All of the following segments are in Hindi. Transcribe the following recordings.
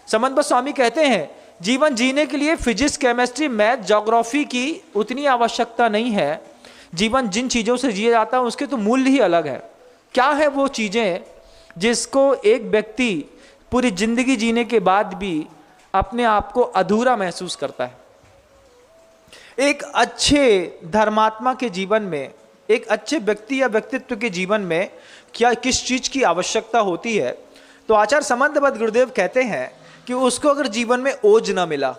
समंत स्वामी कहते हैं जीवन जीने के लिए फिजिक्स, केमिस्ट्री, मैथ, ज्योग्राफी की उतनी आवश्यकता नहीं है। जीवन जिन चीज़ों से जिया जाता है उसके तो मूल्य ही अलग है। क्या है वो चीज़ें जिसको एक व्यक्ति पूरी जिंदगी जीने के बाद भी अपने आप को अधूरा महसूस करता है? एक अच्छे धर्मात्मा के जीवन में, एक अच्छे व्यक्ति या व्यक्तित्व के जीवन में क्या किस चीज़ की आवश्यकता होती है? तो आचार्य समंतबद्ध गुरुदेव कहते हैं कि उसको अगर जीवन में ओज ना मिला,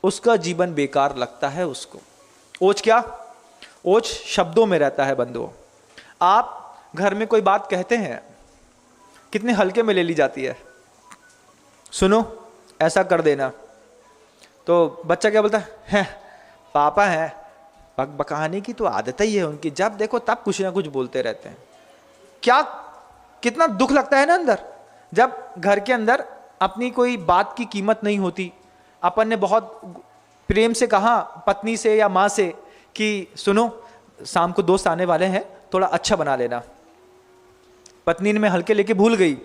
उसका जीवन बेकार लगता है उसको। ओज क्या? ओज शब्दों में रहता है बंधुओं। आप घर में कोई बात कहते हैं, कितने हल्के में ले ली जाती है। सुनो, ऐसा कर देना, तो बच्चा क्या बोलता है? पापा हैं, बकाने की तो आदत ही है उनकी, जब देखो तब कुछ ना कुछ बोलते रहते हैं। क्या कितना दुख लगता है ना अंदर, जब घर के अंदर अपनी कोई बात की कीमत नहीं होती। अपन ने बहुत प्रेम से कहा पत्नी से या माँ से कि सुनो शाम को दोस्त आने वाले हैं, थोड़ा अच्छा बना लेना। पत्नी ने मैं हल्के लेके भूल गई,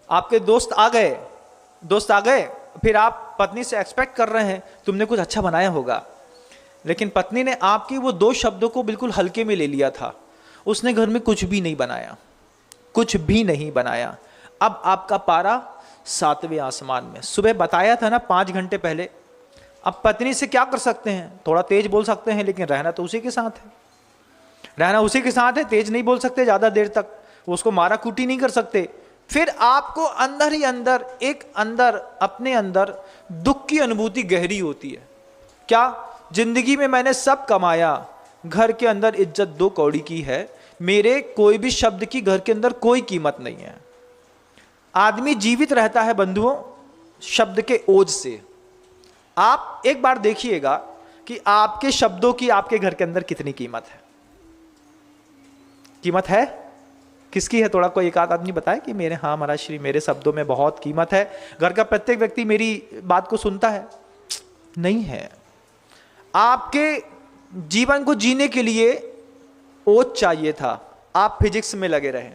आपके दोस्त आ गए, फिर आप पत्नी से एक्सपेक्ट कर रहे हैं तुमने कुछ अच्छा बनाया होगा, लेकिन पत्नी ने आपकी वो 2 शब्दों को बिल्कुल हल्के में ले लिया था। उसने घर में कुछ भी नहीं बनाया, कुछ भी नहीं बनाया। अब आपका पारा 7वें आसमान में। सुबह बताया था ना 5 घंटे पहले। अब पत्नी से क्या कर सकते हैं? थोड़ा तेज बोल सकते हैं, लेकिन रहना तो उसी के साथ है, तेज नहीं बोल सकते ज़्यादा देर तक, उसको मारा कूटी नहीं कर सकते। फिर आपको अंदर ही अंदर अपने अंदर दुख की अनुभूति गहरी होती है। क्या? जिंदगी में मैंने सब कमाया, घर के अंदर इज्जत 2 कौड़ी की है, मेरे कोई भी शब्द की घर के अंदर कोई कीमत नहीं है। आदमी जीवित रहता है बंधुओं शब्द के ओज से। आप एक बार देखिएगा कि आपके शब्दों की आपके घर के अंदर कितनी कीमत है। कीमत है किसकी है? थोड़ा कोई एक आध आदमी बताए कि मेरे, हाँ महाराज श्री, मेरे शब्दों में बहुत कीमत है, घर का प्रत्येक व्यक्ति मेरी बात को सुनता है। नहीं है। आपके जीवन को जीने के लिए ओज चाहिए था, आप फिजिक्स में लगे रहे।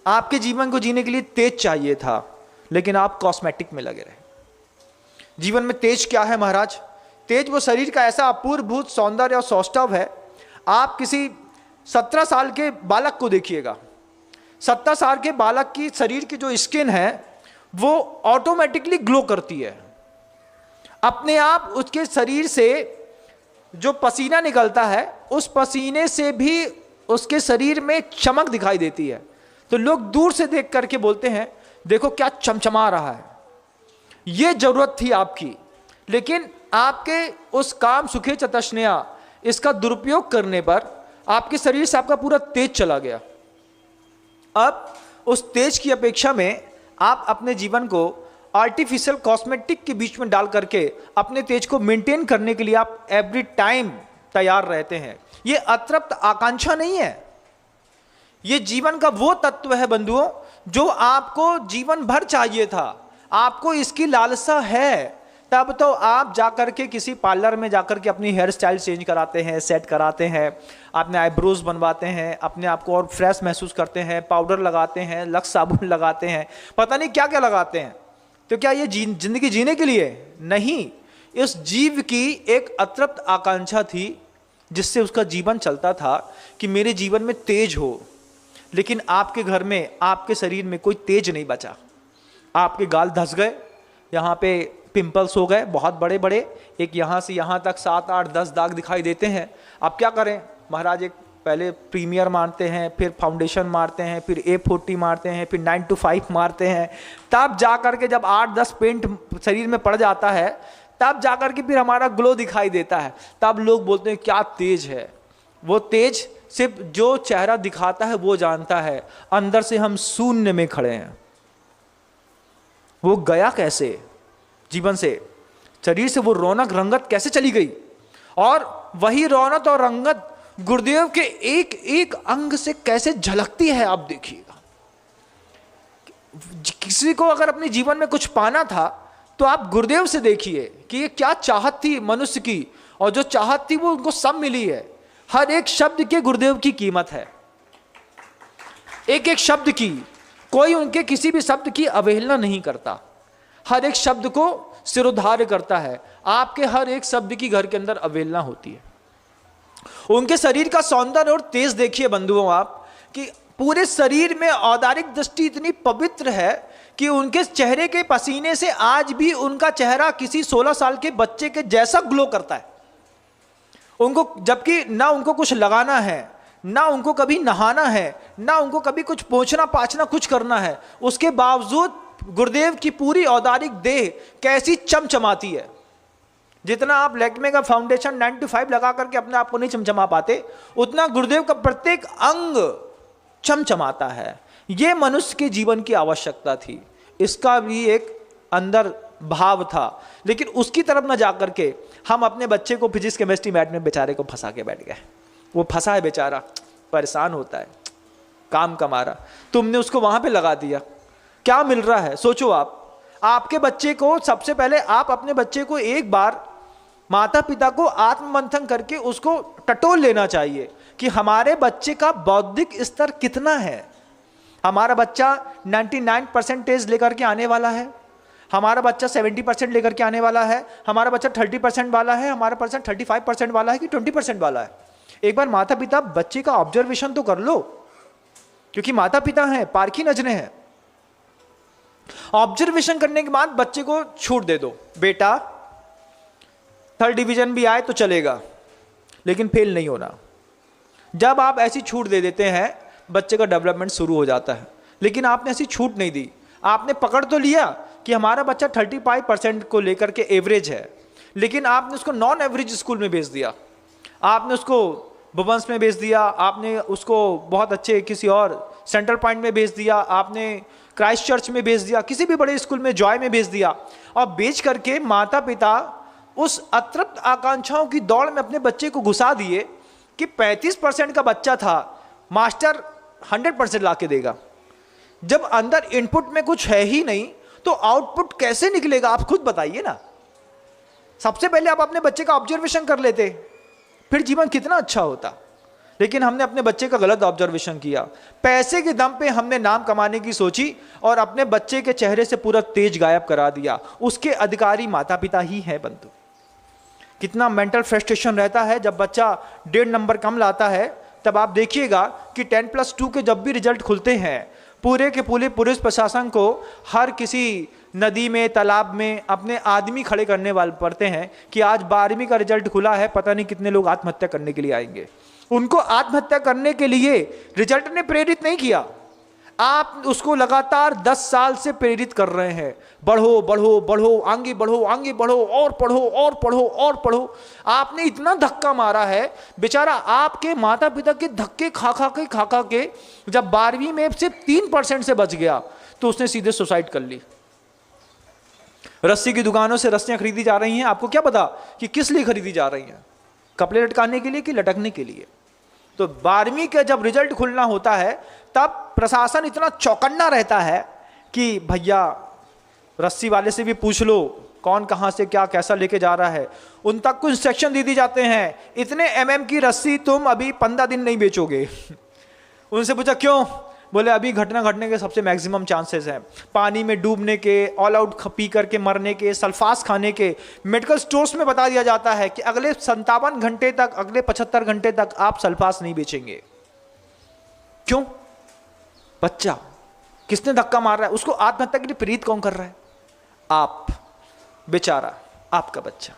आपके जीवन को जीने के लिए तेज चाहिए था, लेकिन आप कॉस्मेटिक में लगे रहे। जीवन में तेज क्या है महाराज? तेज वो शरीर का ऐसा अपूर्वभूत सौंदर्य और सौष्ठव है। आप किसी 17 साल के बालक को देखिएगा, 17 साल के बालक की शरीर की जो स्किन है वो ऑटोमेटिकली ग्लो करती है। अपने आप उसके शरीर से जो पसीना निकलता है, उस पसीने से भी उसके शरीर में चमक दिखाई देती है। तो लोग दूर से देख करके बोलते हैं देखो क्या चमचमा रहा है। ये जरूरत थी आपकी, लेकिन आपके उस काम सुखे चतस्नया इसका दुरुपयोग करने पर आपके शरीर से आपका पूरा तेज चला गया। अब उस तेज की अपेक्षा में आप अपने जीवन को आर्टिफिशियल कॉस्मेटिक के बीच में डाल करके अपने तेज को मेंटेन करने के लिए आप एवरी टाइम तैयार रहते हैं। ये अतृप्त आकांक्षा नहीं है, ये जीवन का वो तत्व है बंधुओं जो आपको जीवन भर चाहिए था। आपको इसकी लालसा है, तब तो आप जाकर के किसी पार्लर में जाकर के अपनी हेयर स्टाइल चेंज कराते हैं, सेट कराते हैं, अपने आईब्रोज बनवाते हैं, अपने आप को और फ्रेश महसूस करते हैं, पाउडर लगाते हैं, लक्स साबुन लगाते हैं, पता नहीं क्या क्या लगाते हैं। तो क्या ये जिंदगी जीने के लिए? नहीं। इस जीव की एक अतृप्त आकांक्षा थी जिससे उसका जीवन चलता था कि मेरे जीवन में तेज हो, लेकिन आपके घर में, आपके शरीर में कोई तेज नहीं बचा। आपके गाल धस गए, यहाँ पे पिंपल्स हो गए बहुत बड़े बड़े, एक यहाँ से यहाँ तक 7, 8, 10 दाग दिखाई देते हैं। आप क्या करें महाराज? एक पहले प्रीमियर मारते हैं, फिर फाउंडेशन मारते हैं, फिर A40 मारते हैं, फिर 9 to 5 मारते हैं, तब जा करके जब 8-10 पेंट शरीर में पड़ जाता है, तब जा करके फिर हमारा ग्लो दिखाई देता है। तब लोग बोलते हैं क्या तेज है। वो तेज सिर्फ जो चेहरा दिखाता है वो जानता है, अंदर से हम शून्य में खड़े हैं। वो गया कैसे जीवन से? शरीर से वो रौनक रंगत कैसे चली गई? और वही रौनक और रंगत गुरुदेव के एक एक अंग से कैसे झलकती है, आप देखिएगा। किसी को अगर अपने जीवन में कुछ पाना था तो आप गुरुदेव से देखिए कि ये क्या चाहत थी मनुष्य की, और जो चाहत थी वो उनको सब मिली है। हर एक शब्द के गुरुदेव की कीमत है, एक एक शब्द की। कोई उनके किसी भी शब्द की अवहेलना नहीं करता। हर एक शब्द को सिरोधार्य करता है। आपके हर एक शब्द की घर के अंदर अवहेलना होती है। उनके शरीर का सौंदर्य और तेज देखिए बंधुओं आप, कि पूरे शरीर में औदारिक दृष्टि इतनी पवित्र है कि उनके चेहरे के पसीने से आज भी उनका चेहरा किसी 16 साल के बच्चे के जैसा ग्लो करता है उनको, जबकि ना उनको कुछ लगाना है, ना उनको कभी नहाना है, ना उनको कभी कुछ पोंछना पाछना कुछ करना है, उसके बावजूद गुरुदेव की पूरी औदारिक देह कैसी चमचमाती है। जितना आप लैक्मे का फाउंडेशन 95 लगा करके अपने आप को नहीं चमचमा पाते, उतना गुरुदेव का प्रत्येक अंग चमचमाता है। यह मनुष्य के जीवन की आवश्यकता थी, इसका भी एक अंदर भाव था। लेकिन उसकी तरफ न जाकर के हम अपने बच्चे को फिजिक्स केमिस्ट्री मैथ में बेचारे को फंसा के बैठ गए। वो फंसा है बेचारा, परेशान होता है, काम कमारा, तुमने उसको वहां पे लगा दिया, क्या मिल रहा है? सोचो आप, आपके बच्चे को सबसे पहले आप अपने बच्चे को एक बार माता पिता को आत्ममंथन करके उसको टटोल लेना चाहिए कि हमारे बच्चे का बौद्धिक स्तर कितना है। हमारा बच्चा 99% लेकर के आने वाला है, हमारा बच्चा 70% लेकर के आने वाला है, हमारा बच्चा 30% वाला है, हमारा बच्चा 35% वाला है कि 20% वाला है। एक बार माता पिता बच्चे का ऑब्जर्वेशन तो कर लो, क्योंकि माता पिता हैं, पारखी नजरें हैं। ऑब्जर्वेशन करने के बाद बच्चे को छूट दे दो, बेटा 3rd डिवीजन भी आए तो चलेगा लेकिन फेल नहीं होना। जब आप ऐसी छूट दे देते हैं बच्चे का डेवलपमेंट शुरू हो जाता है। लेकिन आपने ऐसी छूट नहीं दी, आपने पकड़ तो लिया कि हमारा बच्चा 35% को लेकर के एवरेज है, लेकिन आपने उसको नॉन एवरेज स्कूल में भेज दिया, आपने उसको भुवंस में भेज दिया, आपने उसको बहुत अच्छे किसी और सेंट्रल पॉइंट में भेज दिया, आपने क्राइस्ट चर्च में भेज दिया, किसी भी बड़े स्कूल में जॉय में भेज दिया, और भेज करके माता पिता उस अतृप्त आकांक्षाओं की दौड़ में अपने बच्चे को घुसा दिए कि 35% का बच्चा था, मास्टर 100% ला के देगा। जब अंदर इनपुट में कुछ है ही नहीं तो आउटपुट कैसे निकलेगा? आप खुद बताइए ना। सबसे पहले आप अपने बच्चे का ऑब्जर्वेशन कर लेते, फिर जीवन कितना अच्छा होता। लेकिन हमने अपने बच्चे का गलत ऑब्जर्वेशन किया, पैसे के दम पे हमने नाम कमाने की सोची और अपने बच्चे के चेहरे से पूरा तेज गायब करा दिया। उसके अधिकारी माता पिता ही हैं बंधु। कितना मेंटल फ्रस्ट्रेशन रहता है जब बच्चा 1.5 नंबर कम लाता है। तब आप देखिएगा कि 10+2 के जब भी रिजल्ट खुलते हैं, पूरे के पूरे पुलिस प्रशासन को हर किसी नदी में तालाब में अपने आदमी खड़े करने वाले पड़ते हैं कि आज 12वीं का रिजल्ट खुला है, पता नहीं कितने लोग आत्महत्या करने के लिए आएंगे। उनको आत्महत्या करने के लिए रिजल्ट ने प्रेरित नहीं किया, आप उसको लगातार 10 साल से प्रेरित कर रहे हैं, बढ़ो बढ़ो बढ़ो, आगे बढ़ो आगे बढ़ो, और पढ़ो और पढ़ो और पढ़ो। आपने इतना धक्का मारा है, बेचारा आपके माता पिता के धक्के खा खा के जब 12वीं में सिर्फ 3% से बच गया तो उसने सीधे सुसाइड कर ली। रस्सी की दुकानों से रस्सियां खरीदी जा रही हैं, आपको क्या पता कि किस लिए खरीदी जा रही हैं? कपड़े लटकाने के लिए कि लटकने के लिए? तो 12वीं का जब रिजल्ट खुलना होता है तब प्रशासन इतना चौकन्ना रहता है कि भैया रस्सी वाले से भी पूछ लो कौन कहां से क्या कैसा लेके जा रहा है। उन तक कुछ इंस्ट्रक्शन दे दी जाते हैं, इतने mm की रस्सी तुम अभी 15 दिन नहीं बेचोगे। उनसे पूछा क्यों? बोले अभी घटना घटने के सबसे मैक्सिमम चांसेस हैं, पानी में डूबने के, ऑल आउट पी करके मरने के, सल्फास खाने के। मेडिकल स्टोर्स में बता दिया जाता है कि अगले 57 घंटे तक, अगले 75 घंटे तक आप सल्फास नहीं बेचेंगे। क्यों? बच्चा किसने धक्का मार रहा है उसको? आत्महत्या के लिए प्रेरित कौन कर रहा है? आप, बेचारा आपका बच्चा।